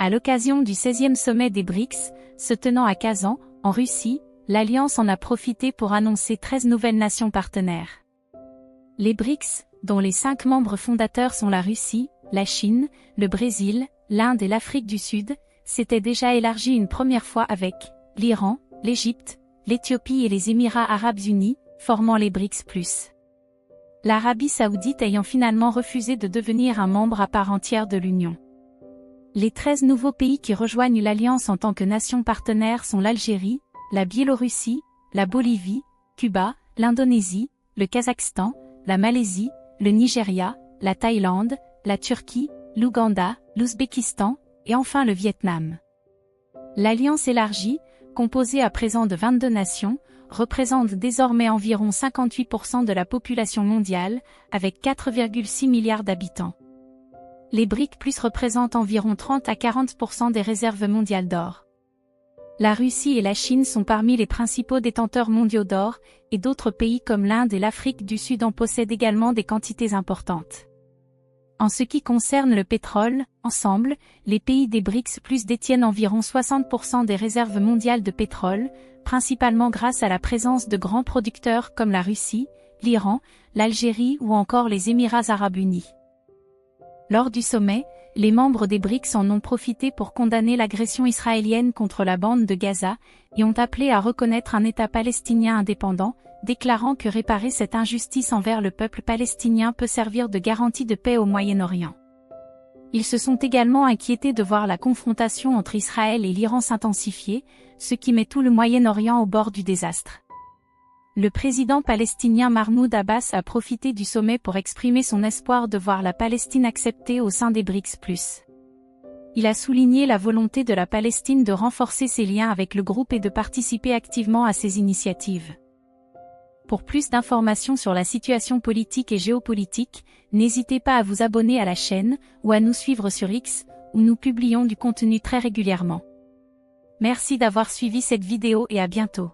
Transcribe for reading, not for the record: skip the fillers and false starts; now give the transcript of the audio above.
À l'occasion du 16e sommet des BRICS, se tenant à Kazan, en Russie, l'Alliance en a profité pour annoncer 13 nouvelles nations partenaires. Les BRICS, dont les 5 membres fondateurs sont la Russie, la Chine, le Brésil, l'Inde et l'Afrique du Sud, s'étaient déjà élargis une première fois avec l'Iran, l'Égypte, l'Éthiopie et les Émirats arabes unis, formant les BRICS+. L'Arabie saoudite ayant finalement refusé de devenir un membre à part entière de l'Union. Les 13 nouveaux pays qui rejoignent l'Alliance en tant que nation partenaire sont l'Algérie, la Biélorussie, la Bolivie, Cuba, l'Indonésie, le Kazakhstan, la Malaisie, le Nigeria, la Thaïlande, la Turquie, l'Ouganda, l'Ouzbékistan, et enfin le Vietnam. L'Alliance élargie, composée à présent de 22 nations, représente désormais environ 58% de la population mondiale, avec 4,6 milliards d'habitants. Les BRICS+ représentent environ 30 à 40% des réserves mondiales d'or. La Russie et la Chine sont parmi les principaux détenteurs mondiaux d'or, et d'autres pays comme l'Inde et l'Afrique du Sud en possèdent également des quantités importantes. En ce qui concerne le pétrole, ensemble, les pays des BRICS+ détiennent environ 60% des réserves mondiales de pétrole, principalement grâce à la présence de grands producteurs comme la Russie, l'Iran, l'Algérie ou encore les Émirats arabes unis. Lors du sommet, les membres des BRICS en ont profité pour condamner l'agression israélienne contre la bande de Gaza et ont appelé à reconnaître un État palestinien indépendant, déclarant que réparer cette injustice envers le peuple palestinien peut servir de garantie de paix au Moyen-Orient. Ils se sont également inquiétés de voir la confrontation entre Israël et l'Iran s'intensifier, ce qui met tout le Moyen-Orient au bord du désastre. Le président palestinien Mahmoud Abbas a profité du sommet pour exprimer son espoir de voir la Palestine acceptée au sein des BRICS+. Il a souligné la volonté de la Palestine de renforcer ses liens avec le groupe et de participer activement à ses initiatives. Pour plus d'informations sur la situation politique et géopolitique, n'hésitez pas à vous abonner à la chaîne ou à nous suivre sur X, où nous publions du contenu très régulièrement. Merci d'avoir suivi cette vidéo et à bientôt.